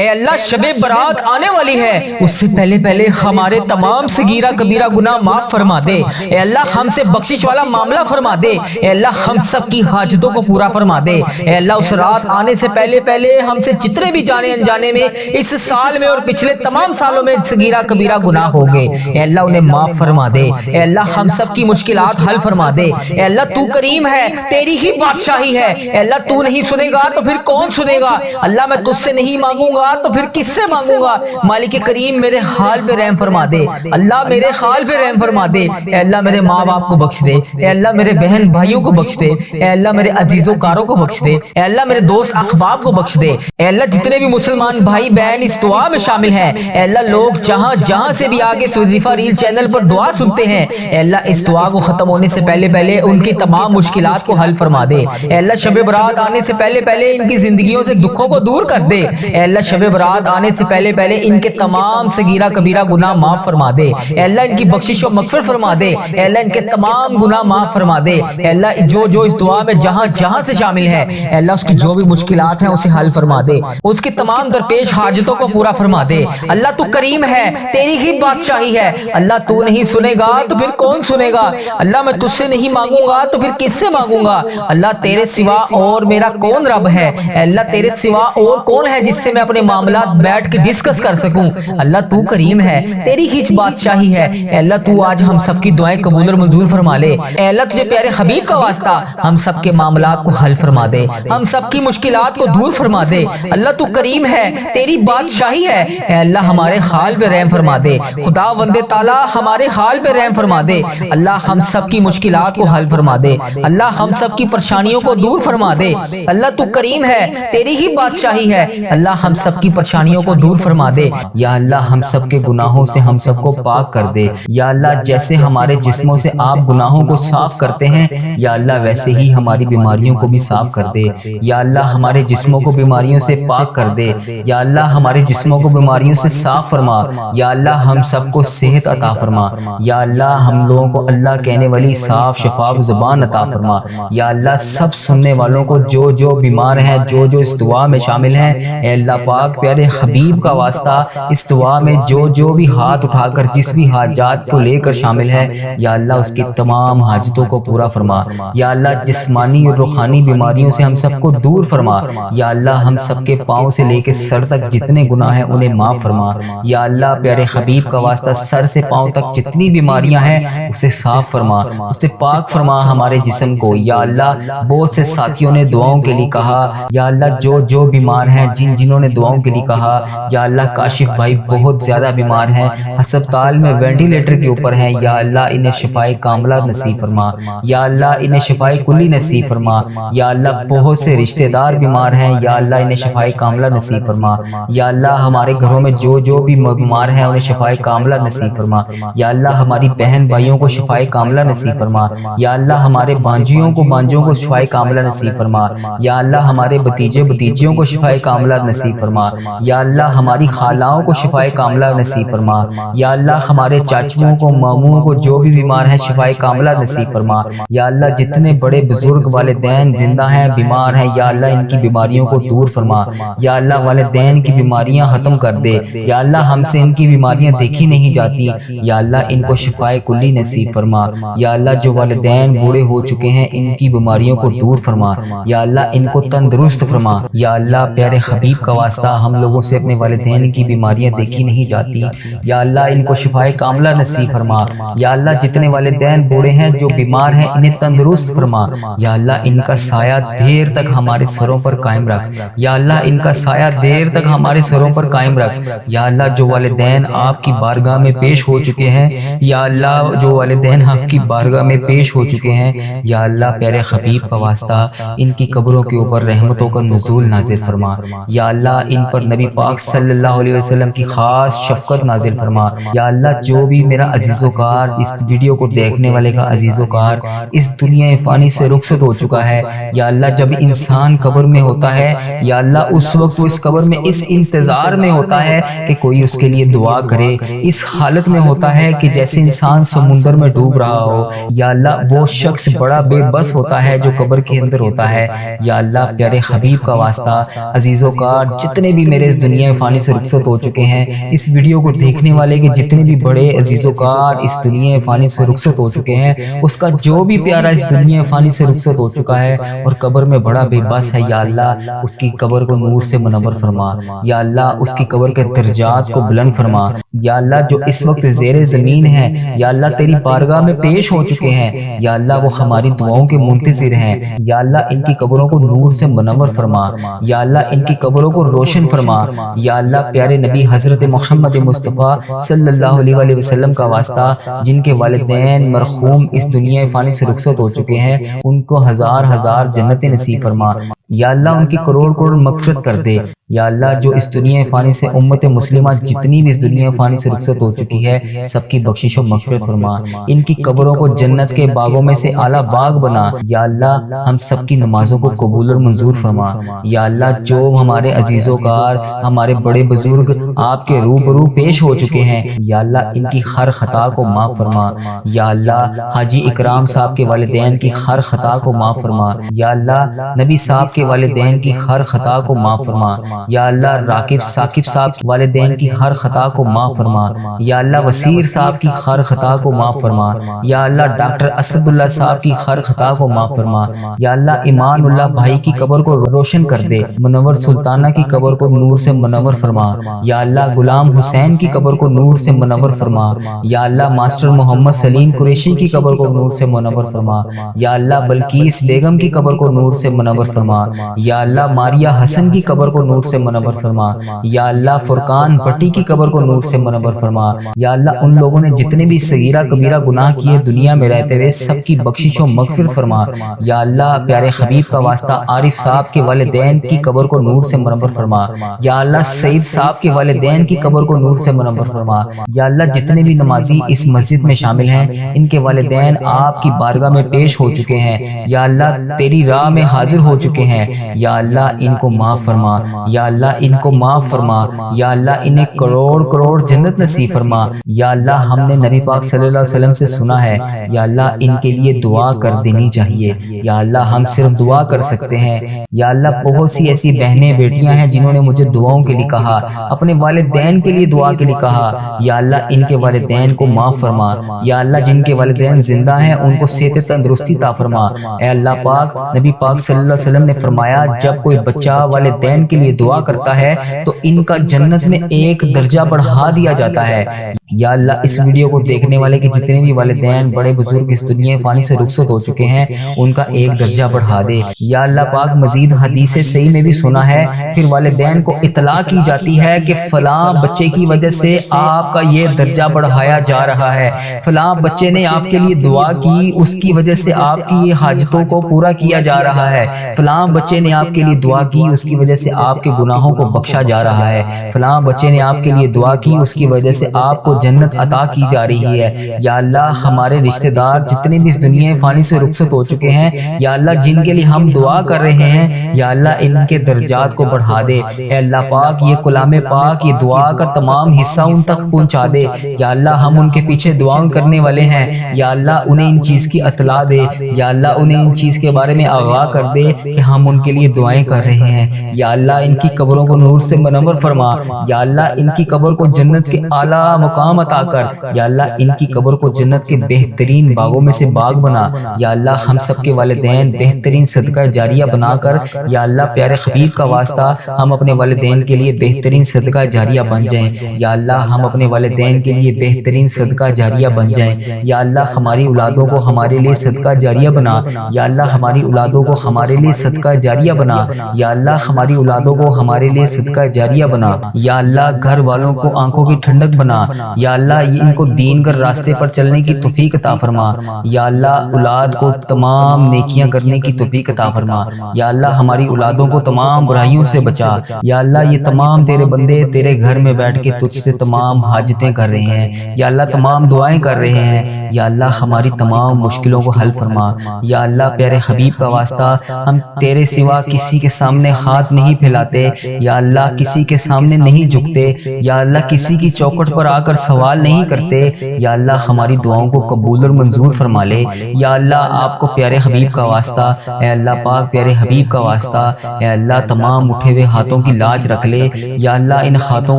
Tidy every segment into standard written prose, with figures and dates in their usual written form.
اے اللہ شب برات آنے والی ہے، اس سے پہلے پہلے ہمارے تمام صغیرہ کبیرہ گناہ معاف فرما دے۔ اے اللہ ہم سے بخشش والا معاملہ فرما دے۔ اے اللہ ہم سب کی حاجتوں کو پورا فرما دے۔ اے اللہ اس رات آنے سے پہلے پہلے ہم سے جتنے بھی جانے انجانے میں اس سال میں اور پچھلے تمام سالوں میں صغیرہ کبیرہ گناہ ہو گئے، اے اللہ انہیں معاف فرما دے۔ اے اللہ ہم سب کی مشکلات حل فرما دے۔ اے اللہ تو کریم ہے، تیری ہی بادشاہی ہے۔ اے اللہ تو نہیں سنے گا تو پھر کون سنے گا؟ اللہ میں تجھ سے نہیں مانگوں گا تو پھر کس سے مانگوں گا؟ مالک کریم میرے حال پہ رحم فرما دے۔ اللہ میرے حال پہ رحم فرما دے۔ اے اللہ میرے ماں باپ کو بخش دے۔ اے اللہ میرے بہن بھائیوں کو بخش دے۔ اے اللہ میرے عزیزوں کاروں کو بخش دے۔ اے اللہ میرے دوست احباب کو بخش دے۔ اے اللہ جتنے بھی مسلمان بھائی بہن اس دعا میں شامل ہیں، اے اللہ لوگ جہاں جہاں سے بھی آگے وظیفہ ریل چینل پر دعا سنتے ہیں، اے اللہ اس دعا کو ختم ہونے سے پہلے پہلے ان کی تمام مشکلات کو حل فرما دے۔ اے اللہ شب برات آنے سے پہلے پہلے ان کی زندگیوں سے دکھوں کو دور کر دے۔ اے اللہ شب برات آنے سے پہلے پہلے ان کے تمام صغیرہ کبیرہ گناہ معاف فرما دے۔ اے اللہ ان کی بخشش و مغفرت فرما دے۔ اے اللہ ان کے تمام گناہ معاف فرما دے۔ اے اللہ جو اس دعا میں جہاں جہاں سے شامل ہے، اے اللہ اس کی جو بھی مشکلات ہیں اسے حل فرما دے، اس کی تمام درپیش حاجتوں کو پورا فرما دے۔ اللہ تو کریم ہے، تیری ہی بادشاہی ہے۔ اللہ تو نہیں سنے گا تو پھر کون سنے گا؟ اللہ میں تجھ سے نہیں مانگوں گا تو پھر کس سے مانگوں گا؟ اللہ تیرے سوا اور میرا کون رب ہے؟ اے اللہ تیرے سوا اور کون ہے جس سے میں اپنے معاملات بیٹھ کے ڈسکس کر سکوں؟ اللہ تو کریم ہے، تیری ہی بادشاہی ہے۔ اے اللہ تو آج ہم سب کی دعائیں قبول اور منظور فرما لے۔ اے اللہ تجھے پیارے حبیب کا واسطہ ہم سب کے معاملات کو حل فرما دے، ہم سب کی مشکلات کو دور فرما دے۔ اللہ تو کریم ہے، تیری بادشاہی ہے۔ اے اللہ ہمارے حال پہ رحم فرما دے۔ خدا وند تعالی ہمارے حال پہ رحم فرما دے۔ اللہ ہم سب کی مشکلات کو حل فرما دے۔ اللہ ہم سب کی پریشانیوں کو دور فرما دے۔ اللہ تو کریم ہے، تیری ہی بادشاہی ہے۔ اللہ ہم سب کی پریشانیوں کو دور فرما دے۔ یا اللہ ہم سب کے گناہوں سے ہم سب کو پاک کر دے۔ یا اللہ جیسے ہمارے جسموں سے آپ گناہوں کو صاف کرتے ہیں، یا اللہ ویسے ہی ہماری بیماریوں کو بھی صاف کر دے۔ یا اللہ ہمارے جسموں کو بیماریوں سے پاک کر دے۔ یا اللہ ہمارے جسموں کو بیماریوں سے صاف فرما۔ یا اللہ ہم سب کو صحت عطا فرما۔ یا اللہ ہم لوگوں کو اللہ کہنے والی صاف شفاف زبان عطا فرما۔ یا اللہ سب سننے والوں کو جو بیمار ہیں، جو اس دعا میں شامل ہیں، اے اللہ پاک پیارے حبیب کا واسطہ اس دعا میں جو بھی ہاتھ اٹھا کر جس بھی حاجات کو لے کر شامل ہے، یا اللہ اس کی تمام حاجتوں کو پورا فرما۔ یا اللہ جسمانی اور روحانی بیماریوں سے ہم سب کو دور فرما۔ یا اللہ ہم سب کے پاؤں سے لے کے سر تک جتنے گناہ ہیں انہیں معاف فرما۔ یا اللہ پیارے حبیب کا واسطہ سر سے پاؤں تک جتنی بیماریاں ہیں اسے صاف فرما، اسے پاک فرما ہمارے جسم کو۔ یا اللہ بہت سے ساتھیوں نے دعاؤں کے لیے کہا، یا اللہ جو بیمار ہیں، جنہوں نے دعاؤں کے لیے کہا، یا اللہ کاشف بھائی بہت زیادہ بیمار ہیں، ہسپتال میں وینٹیلیٹر کے اوپر ہیں، یا اللہ انہیں شفائے کاملہ نصیب فرما۔ یا اللہ انہیں شفائے کلی نصیب فرما۔ یا اللہ بہت سے رشتہ دار بیمار ہیں، یا اللہ انہیں شفائے کاملہ نصیب فرما۔ یا اللہ ہمارے گھروں میں جو بھی بیمار ہیں انہیں شفائے کاملہ نصیب فرما۔ یا اللہ ہماری بہن بھائیوں کو شفائے کاملہ نصیب فرما۔ یا اللہ ہمارے بانجیوں کو شفائے کاملہ نصیب فرما۔ یا اللہ ہمارے بھتیجیوں کو شفائے کاملہ نصیب فرما۔ یا اللہ ہماری خالاؤں کو شفائے کاملہ نصیب فرما۔ یا اللہ ہمارے چاچوؤں کو ماموں کو جو بھی بیمار ہیں شفائے کاملہ نصیب فرما۔ یا اللہ جتنے بڑے بزرگ والدین زندہ ہیں بیمار ہیں، یا اللہ ان کی بیماریوں کو دور فرما۔ یا اللہ والدین کی بیماریاں ختم کر دے۔ یا اللہ ہم سے ان کی بیماریاں دیکھی نہیں جاتی، یا اللہ ان کو شفائے کلی نصیب فرما۔ یا اللہ جو والدین بوڑھے ہو چکے ہیں ان کی بیماریوں کو دور فرما۔ یا اللہ ان کو تندرست فرما۔ یا اللہ پیارے حبیب کا واسطہ ہم لوگوں سے اپنے والدین کی بیماریاں دیکھی نہیں جاتی، یا اللہ ان کو شفائے کاملہ نصیب فرما۔ یا اللہ جتنے والدین بوڑھے ہیں جو بیمار ہیں انہیں تندرست فرما۔ یا اللہ ان کا سایہ دیر تک ہمارے سروں پر قائم رکھ۔ یا اللہ ان کا سایہ دیر تک ہمارے سروں پر قائم رکھ۔ یا اللہ جو والدین آپ کی بارگاہ میں پیش ہو چکے ہیں، یا اللہ جو والدین آپ کی بارگاہ میں پیش ہو چکے ہیں، یا اللہ پیارے حبیب کا واسطہ ان کی قبروں کے اوپر رحمتوں کا نزول نازل فرما۔ یا اللہ ان پر نبی پاک صلی اللہ علیہ وسلم کی خاص شفقت نازل فرما۔ یا اللہ جو بھی میرا عزیز و کار اس ویڈیو کو دیکھنے والے کا عزیز و کار اس دنیا فانی سے رخصت ہو چکا ہے، یا اللہ جب انسان قبر میں ہوتا ہے، یا اللہ اس وقت وہ اس قبر میں اس انتظار میں ہوتا ہے کہ کوئی اس کے لیے دعا کرے، اس حالت میں ہوتا ہے کہ جیسے انسان سمندر میں ڈوب رہا ہو۔ یا اللہ وہ شخص بڑا بے بس ہوتا ہے جو قبر کے اندر ہوتا ہے۔ یا اللہ پیارے حبیب کا واسطہ عزیز و کار جتنے بھی میرے اس دنیا فانی سے رخصت ہو چکے ہیں، اس ویڈیو کو دیکھنے والے کے جتنے بھی بڑے عزیز و کار اس دنیا فانی سے رخصت ہو چکے ہیں، اس کا جو بھی پیارا اس دنیا فانی سے رخصت ہو چکا ہے اور قبر میں بڑا بے بس ہے، یا اللہ اس کی قبر کو نور سے منور فرما، یا اللہ اس کی قبر کے درجات کو بلند فرما، یا اللہ جو اس وقت زیر زمین ہے یا اللہ تیری بارگاہ میں پیش ہو چکے ہیں، یا اللہ وہ ہماری دعاؤں کے منتظر ہیں، یا اللہ ان کی قبروں کو نور سے منور فرما، یا اللہ ان کی قبروں کو روشن فرما، یا اللہ پیارے نبی حضرت محمد مصطفیٰ صلی اللہ علیہ وسلم کا واسطہ جن کے والدین مرحوم اس دنیا فانی سے رخصت ہو چکے ہیں، ان کو ہزار ہزار جنتیں نصیب فرما، یا اللہ ان کی کروڑ کروڑ مغفرت کر دے، یا اللہ جو اس دنیا فانی سے امت مسلمہ جتنی بھی اس دنیا فانی سے رخصت ہو چکی ہے سب کی بخشش و مغفرت فرما، ان کی قبروں کو جنت کے باغوں میں سے اعلیٰ باغ بنا، یا اللہ ہم سب کی نمازوں کو قبول اور منظور فرما، یا اللہ جو ہمارے عزیزوں کار ہمارے بڑے بزرگ آپ کے روبرو پیش ہو چکے ہیں، یا اللہ ان کی ہر خطا کو معاف فرما، یا اللہ حاجی اکرام صاحب کے والدین کی ہر خطا کو معاف فرما، یا اللہ نبی صاحب کے والدین کی ہر خطا کو معاف فرما، یا اللہ راکب ثاقب صاحب کے والدین کی ہر خطا کو معاف فرما، یا اللہ وسیر صاحب کی ہر خطا کو معاف فرما، یا اللہ ڈاکٹر اسد اللہ صاحب کی ہر خطا کو معاف فرما، یا اللہ ایمان اللہ بھائی کی قبر کو روشن کر دے، منور سلطانہ کی قبر کو نور سے منور فرما، یا اللہ غلام حسین کی قبر کو نور سے منور فرما، یا اللہ ماسٹر محمد سلیم قریشی کی قبر کو نور سے منور فرما، یا اللہ بلقیس بیگم کی قبر کو نور سے منور فرما، یا اللہ ماریا حسن کی قبر کو نور سے منور فرما، یا اللہ فرقان بٹی کی قبر کو نور سے منور فرما، یا اللہ ان لوگوں نے جتنے بھی صغیرہ کبیرہ گناہ کیے دنیا میں رہتے ہوئے سب کی بخشش و مغفرت فرما، یا اللہ پیارے حبیب کا واسطہ عارف صاحب کے والدین کی قبر کو نور سے منور فرما، یا اللہ سعید صاحب کے والدین کی قبر کو نور سے منور فرما، یا اللہ جتنے بھی نمازی اس مسجد میں شامل ہیں ان کے والدین آپ کی بارگاہ میں پیش ہو چکے ہیں، یا اللہ تیری راہ میں حاضر ہو چکے ہیں، یا اللہ ان کو معاف فرما، یا اللہ ان کو معاف فرما، یا اللہ انہیں کروڑ کروڑ جنت نصیب فرما، یا اللہ ہم نے نبی پاک صلی اللہ علیہ وسلم سے سنا ہے یا اللہ ان کے لیے دعا کر دینی چاہیے، یا اللہ ہم صرف دعا کر سکتے ہیں، یا اللہ بہت سی ایسی بہنیں بیٹیاں ہیں جنہوں نے مجھے دعاؤں کے لیے کہا، اپنے والدین کے لیے دعا کے لیے کہا، یا اللہ ان کے والدین کو معاف فرما، یا اللہ جن کے والدین زندہ ہیں ان کو صحت تندرستی عطا فرما، اے اللہ پاک نبی پاک صلی اللہ علیہ وسلم نے فرمایا جب کوئی بچہ والدین کے لیے دعا کرتا ہے تو ان کا جنت میں ایک درجہ بڑھا دیا جاتا ہے، یا اللہ اس ویڈیو کو دیکھنے والے کے جتنے بھی والدین بڑے بزرگ اس دنیا فانی سے رخصت ہو چکے ہیں ان کا ایک درجہ بڑھا دے، یا اللہ پاک مزید حدیث صحیح میں بھی سنا ہے پھر والدین کو اطلاع کی جاتی ہے کہ فلاں بچے کی وجہ سے آپ کا یہ درجہ بڑھایا جا رہا ہے، فلاں بچے نے آپ کے لیے دعا کی اس کی وجہ سے آپ کی یہ حاجتوں کو پورا کیا جا رہا ہے، فلاں بچے نے آپ کے لیے دعا کی اس کی وجہ سے آپ کے گناہوں کو بخشا جا رہا ہے، فلاں بچے نے آپ کے لیے دعا کی اس کی وجہ سے آپ کو جنت عطا کی جا رہی ہے، یا اللہ ہمارے رشتہ دار جتنے بھی اس دنیا فانی سے رخصت ہو چکے ہیں یا اللہ جن کے لیے ہم دعا کر رہے ہیں یا اللہ ان کے درجات کو بڑھا دے، اے اللہ پاک یہ کلام پاک یہ دعا کا تمام حصہ ان تک پہنچا دے، یا اللہ ہم ان کے پیچھے دعاؤں کرنے والے ہیں، یا اللہ انہیں ان چیز کی اطلاع دے، یا اللہ انہیں ان چیز کے بارے میں آگاہ کر دے کہ ہم ان کے لیے دعائیں کر رہے ہیں، یا اللہ ان کی قبروں کو نور سے منور فرما، یا اللہ ان کی قبر کو جنت کے اعلیٰ مقام عطا کر، یا اللہ ان کی قبر کو جنت کے بہترین باغوں میں سے باغ بنا، یا اللہ ہم سب کے والدین بہترین صدقہ جاریہ بنا کر، یا اللہ پیارے حبیب کا واسطہ ہم اپنے والدین کے لیے بہترین صدقہ جاریہ بن جائیں، یا اللہ ہم اپنے والدین کے لیے بہترین صدقہ جاریہ بن جائیں، یا اللہ ہماری اولادوں کو ہمارے لیے صدقہ جاریہ بنا، یا اللہ ہماری اولادوں کو ہمارے لیے صدقہ جاریہ بنا، یا اللہ ہماری اولادوں کو ہمارے لیے صدقہ جاریہ بنا، یا اللہ گھر والوں کو آنکھوں کی ٹھنڈک بنا، یا اللہ ان کو دین کر راستے پر چلنے کی توفیق عطا فرما، یا اللہ اولاد کو تمام نیکیاں کرنے کی توفیق عطا فرما، یا اللہ ہماری اولادوں کو تمام برائیوں سے بچا، یا اللہ یہ تمام تیرے بندے تیرے گھر میں بیٹھ کے تجھ سے تمام حاجتیں کر رہے ہیں، یا اللہ تمام دعائیں کر رہے ہیں، یا اللہ ہماری تمام مشکلوں کو حل فرما، یا اللہ پیارے حبیب کا واسطہ ہم تیرے تیرے سوا کسی کے سامنے ہاتھ نہیں پھیلاتے، یا اللہ کسی کے سامنے نہیں جھکتے، یا اللہ کسی کی چوکھٹ پر آ کر سوال نہیں کرتے، یا اللہ ہماری دعاؤں کو قبول اور منظور فرما لے۔ یا اللہ آپ کو پیارے حبیب کا واسطہ، اے اللہ پاک پیارے حبیب کا واسطہ، اے اللہ تمام اٹھے ہوئے ہاتھوں کی لاج رکھ لے۔ یا اللہ ان ہاتھوں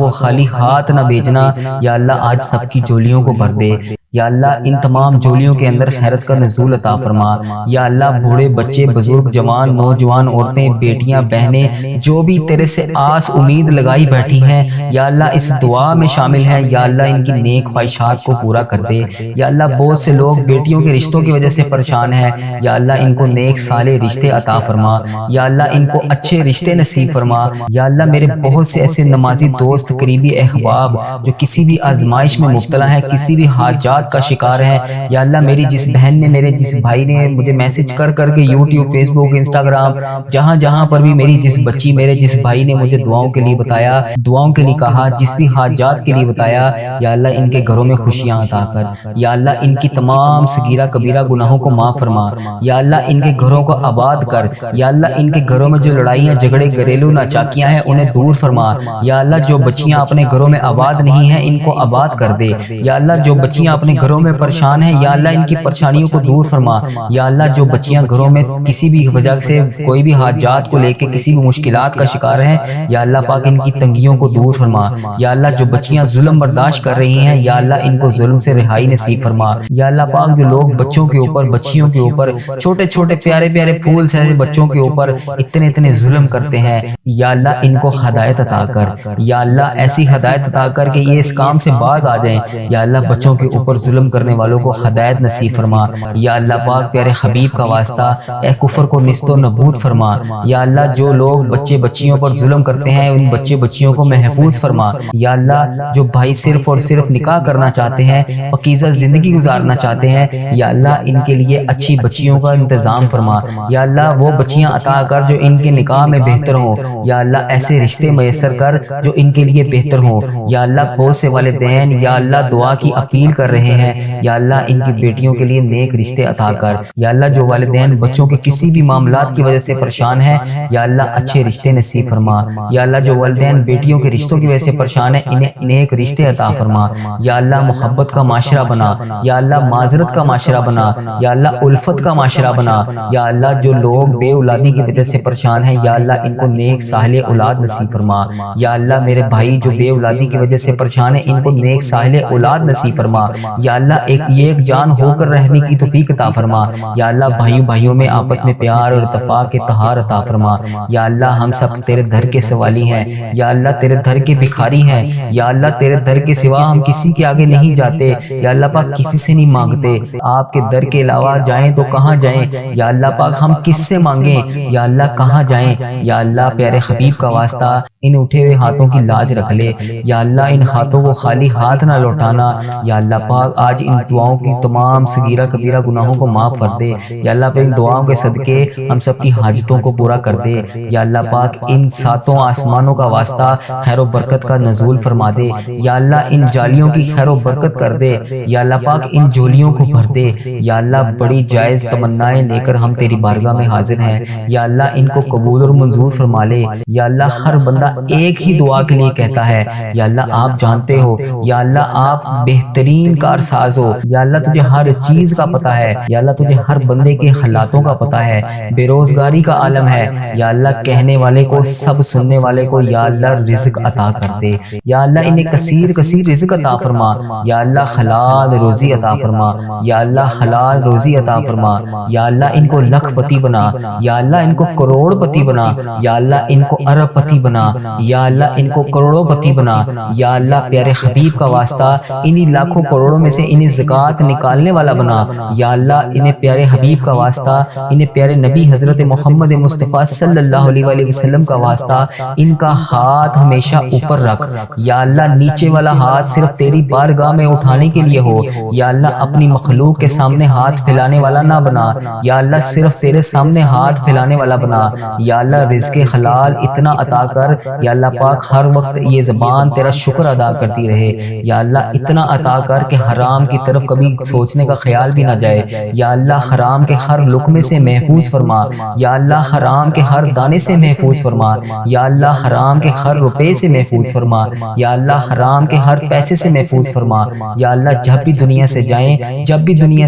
کو خالی ہاتھ نہ بھیجنا، یا اللہ آج سب کی جولیوں کو بھر دے۔ یا اللہ ان تمام جولیوں کے اندر خیرت کا نزول عطا فرما۔ یا اللہ بوڑھے بچے بزرگ جوان نوجوان عورتیں بیٹیاں بہنیں جو بھی تیرے سے آس امید لگائی بیٹھی ہیں، یا اللہ اس دعا میں شامل ہیں، یا اللہ ان کی نیک خواہشات کو پورا کر دے۔ یا اللہ بہت سے لوگ بیٹیوں کے رشتوں کی وجہ سے پریشان ہیں، یا اللہ ان کو نیک صالح رشتے عطا فرما، یا اللہ ان کو اچھے رشتے نصیب فرما۔ یا اللہ میرے بہت سے ایسے نمازی دوست قریبی احباب جو کسی بھی آزمائش میں مبتلا ہیں، کسی بھی حاجات کا شکار ہے، یا اللہ میری جس بہن نے میرے جس بھائی نے مجھے میسج کر کے یوٹیوب فیس بک انسٹاگرام جہاں جہاں پر بھی میری جس بچی میرے جس بھائی نے مجھے دعاؤں کے لیے بتایا، دعاؤں کے لیے کہا، جس بھی حاجات کے لیے بتایا، یا اللہ ان کے گھروں میں خوشیاں عطا کر۔ یا اللہ ان کی تمام صغیرہ کبیرہ گناہوں کو معاف فرما۔ یا اللہ ان کے گھروں کو آباد کر۔ یا اللہ ان کے گھروں میں جو لڑائیاں جھگڑے گھریلو ناچاکیاں ہیں انہیں دور فرما۔ یا اللہ جو بچیاں اپنے گھروں میں آباد نہیں ہیں ان کو آباد کر دے۔ یا اللہ جو بچیاں اپنے گھروں میں پریشان ہیں، یا اللہ ان کی پریشانیوں کو دور فرما۔ یا اللہ جو بچیاں گھروں میں کسی بھی وجہ سے کوئی بھی حاجات کو لے کے کسی بھی مشکلات کا شکار ہیں، یا اللہ پاک ان کی تنگیوں کو دور فرما۔ یا اللہ جو بچیاں ظلم برداشت کر رہی ہیں، یا اللہ ان کو ظلم سے رہائی نصیب فرما۔ یا اللہ پاک جو لوگ بچوں کے اوپر بچیوں کے اوپر چھوٹے چھوٹے پیارے پیارے پھول سے بچوں کے اوپر اتنے ظلم کرتے ہیں، یا اللہ ان کو ہدایت عطا کر۔ یا اللہ ایسی ہدایت عطا کر کہ یہ اس کام سے باز آ جائیں۔ یا اللہ بچوں کے اوپر ظلم کرنے والوں کو ہدایت نصیب فرما۔ یا اللہ پاک پیارے حبیب کا واسطہ اے کفر کو نیست و نابود فرما۔ یا اللہ جو لوگ بچے بچیوں پر ظلم کرتے ہیں ان بچے بچیوں کو محفوظ فرما۔ یا اللہ جو بھائی صرف اور صرف نکاح کرنا چاہتے ہیں، پاکیزہ زندگی گزارنا چاہتے ہیں، یا اللہ ان کے لیے اچھی بچیوں کا انتظام فرما۔ یا اللہ وہ بچیاں عطا کر جو ان کے نکاح میں بہتر ہوں، یا اللہ ایسے رشتے میسر کر جو ان کے لیے بہتر ہوں۔ یا اللہ بہت سے والدین یا اللہ دعا کی اپیل کر رہے ہیں، یا اللہ ان کی بیٹیوں کے لیے نیک رشتے عطا کر۔ یا اللہ جو والدین بچوں کے کسی بھی معاملات کی وجہ سے پریشان ہیں، یا اللہ اچھے رشتے نصیب فرما۔ یا اللہ جو والدین بیٹیوں کے رشتوں کی وجہ سے پریشان ہیں انہیں نیک رشتے عطا فرما۔ یا اللہ محبت کا معاشرہ بنا، یا اللہ معذرت کا معاشرہ بنا، یا اللہ الفت کا معاشرہ بنا۔ یا اللہ جو لوگ بے اولادی کی وجہ سے پریشان ہیں، یا اللہ ان کو نیک صالح اولاد نصیب فرما۔ یا اللہ میرے بھائی جو بے اولادی کی وجہ سے پریشان ہیں ان کو نیک صالح اولاد نصیب فرما۔ یا اللہ ایک جان ہو کر رہنے کی توفیق عطا فرما۔ یا اللہ بھائیوں میں آپس میں پیار اور اتفاق اتحاد عطا فرما۔ یا اللہ ہم سب تیرے در کے سوالی ہیں، یا اللہ تیرے در کے بھکاری ہیں، یا اللہ تیرے در کے سوا ہم کسی کے آگے نہیں جاتے، یا اللہ پاک کسی سے نہیں مانگتے، آپ کے در کے علاوہ جائیں تو کہاں جائیں، یا اللہ پاک ہم کس سے مانگیں، یا اللہ کہاں جائیں۔ یا اللہ پیارے حبیب کا واسطہ ان اٹھے ہوئے ہاتھوں کی لاج رکھ لے، یا اللہ ان ہاتھوں کو خالی ہاتھ نہ لوٹانا۔ یا اللہ پاک آج ان دعاؤں کی تمام صغیرہ کبیرہ گناہوں کو معاف کر دے، یا اللہ پاک ان دعاؤں کے صدقے ہم سب کی حاجتوں کو پورا کر دے۔ یا اللہ پاک ان ساتوں آسمانوں کا واسطہ خیر و برکت کا نزول فرما دے، یا اللہ ان جالیوں کی خیر و برکت کر دے، یا اللہ پاک ان جولیوں کو بھر دے۔ یا اللہ بڑی جائز تمنائیں لے کر ہم تیری بارگاہ میں حاضر ہیں، یا اللہ ان کو قبول اور منظور فرما لے۔ یا اللہ ہر بندہ ایک ہی دعا کے لیے کہتا ہے، یا اللہ آپ جانتے ہو، یا اللہ آپ بہترین کارساز ہو، یا اللہ تجھے ہر چیز کا پتہ ہے، یا اللہ تجھے ہر بندے کے حالاتوں کا پتہ ہے، بے روزگاری کا عالم ہے، یا اللہ کہنے والے کو سب سننے والے کو یا اللہ رزق عطا کر دے، یا اللہ انہیں کثیر رزق عطا فرما، یا اللہ حلال روزی عطا فرما، یا اللہ حلال روزی عطا فرما، یا اللہ ان کو لکھ پتی بنا، یا اللہ ان کو کروڑ پتی بنا، یا اللہ ان کو ارب پتی بنا، یا اللہ ان کو کروڑوں پتی بنا۔ یا اللہ پیارے حبیب کا واسطہ انہی لاکھوں کروڑوں میں سے انہیں زکوٰۃ نکالنے والا بنا، یا اللہ انہیں پیارے حبیب کا واسطہ، انہیں پیارے نبی حضرت محمد مصطفیٰ صلی اللہ علیہ وسلم کا واسطہ ان کا ہاتھ ہمیشہ اوپر رکھ، یا اللہ نیچے والا ہاتھ صرف تیری بارگاہ میں اٹھانے کے لیے ہو، یا اللہ اپنی مخلوق کے سامنے ہاتھ پھیلانے والا نہ بنا، یا اللہ صرف تیرے سامنے ہاتھ پھیلانے والا بنا۔ یا اللہ رزق حلال اتنا عطا کر یا اللہ پاک ہر وقت یہ زبان تیرا شکر ادا کرتی رہے، یا اللہ اتنا عطا کر کہ حرام کی طرف کبھی سوچنے کا خیال بھی نہ جائے، یا اللہ حرام کے ہر لقمے سے محفوظ فرما، یا اللہ حرام کے ہر دانے سے محفوظ فرما، یا اللہ حرام کے ہر روپے سے محفوظ فرما، یا اللہ حرام کے ہر پیسے سے محفوظ فرما، یا اللہ جب بھی دنیا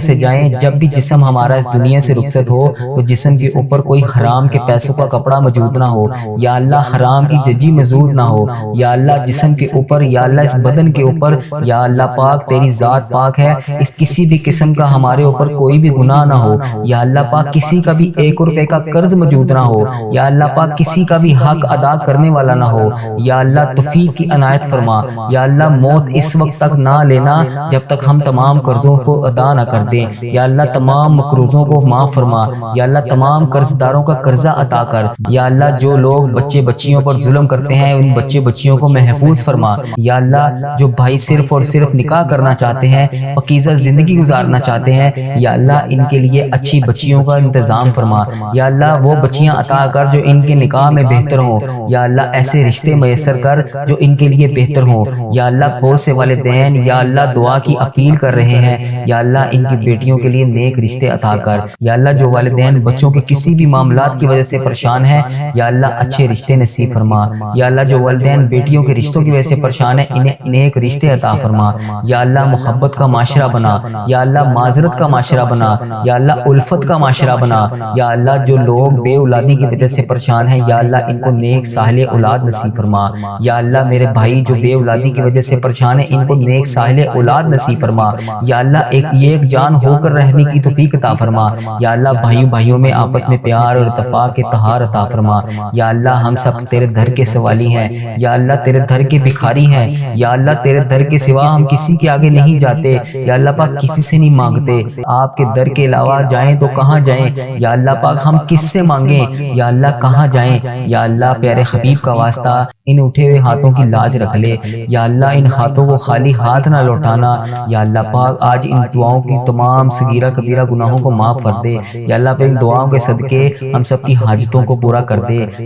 سے جائیں، جب بھی جسم ہمارا اس دنیا سے رخصت ہو تو جسم کے اوپر کوئی حرام کے پیسوں کا کپڑا موجود نہ ہو، یا اللہ حرام کی ججی موجود نہ ہو، یا اللہ جسم کے اوپر، یا اللہ اس بدن کے اوپر، یا اللہ پاک تیری ذات پاک ہے، اس کسی بھی قسم کا ہمارے اوپر کوئی بھی گناہ نہ ہو، یا اللہ پاک کسی کا بھی 1 روپے کا قرض موجود نہ ہو، یا اللہ پاک کسی کا بھی حق ادا کرنے والا نہ ہو، یا اللہ توفیق کی عنایت فرما، یا اللہ موت اس وقت تک نہ لینا جب تک ہم تمام قرضوں کو ادا نہ کر دیں، یا اللہ تمام مقروضوں کو معاف فرما، یا اللہ تمام قرض داروں کا قرضہ عطا کر، یا اللہ جو لوگ بچے بچیوں پر ظلم کرتے ہیں ان بچے بچیوں کو محفوظ فرما، یا اللہ جو بھائی صرف اور صرف نکاح کرنا چاہتے ہیں، پاکیزہ زندگی گزارنا چاہتے ہیں، یا اللہ ان کے لیے اچھی بچیوں کا انتظام فرما، یا اللہ وہ بچیاں عطا کر جو ان کے نکاح میں بہتر ہوں، یا اللہ ایسے رشتے میسر کر جو ان کے لیے بہتر ہوں، یا اللہ بہت سے والدین یا اللہ دعا کی اپیل کر رہے ہیں، یا اللہ ان کی بیٹیوں کے لیے نیک رشتے عطا کر، یا اللہ جو والدین بچوں کے کسی بھی معاملات کی وجہ سے پریشان ہیں، یا اللہ اچھے رشتے نصیب فرما، یا اللہ جو والدین بیٹیوں کے رشتوں کی وجہ سے پریشان ہیں انہیں نیک رشتے عطا فرما، یا اللہ محبت کا معاشرہ بنا، یا اللہ معذرت کا معاشرہ بنا، یا اللہ الفت کا معاشرہ بنا، یا اللہ جو لوگ بے اولادی کی وجہ سے پریشان ہیں یا اللہ ان کو نیک صالح اولاد نصیب فرما، یا اللہ میرے بھائی جو بے اولادی کی وجہ سے پریشان ہیں ان کو نیک صالح اولاد نصیب فرما، یا اللہ ایک جان ہو کر رہنے کی توفیق عطا فرما، یا اللہ بھائیوں میں آپس میں پیار اور اتفاق کے اتحاد عطا فرما، یا اللہ ہم سب تیرے در کے سوالی ہیں، یا اللہ تیرے در کے بھکاری ہیں، یا اللہ تیرے در کے سوا ہم کسی کے آگے نہیں جاتے، یا اللہ پاک کسی سے نہیں مانگتے، آپ کے در کے علاوہ جائیں تو کہاں جائیں، یا اللہ پاک ہم کس سے مانگیں، یا اللہ کہاں جائیں، یا اللہ پیارے حبیب کا واسطہ ان اٹھے ہوئے ہاتھوں کی لاج رکھ لے، یا اللہ ان ہاتھوں کو خالی ہاتھ نہ لوٹانا، یا اللہ پاک آج ان دعاؤں کی تمام صغیرہ کبیرہ گناہوں کو معاف کر دے، یا اللہ پاک ان دعاؤں کے صدقے ہم سب کی حاجتوں کو پورا کر دے۔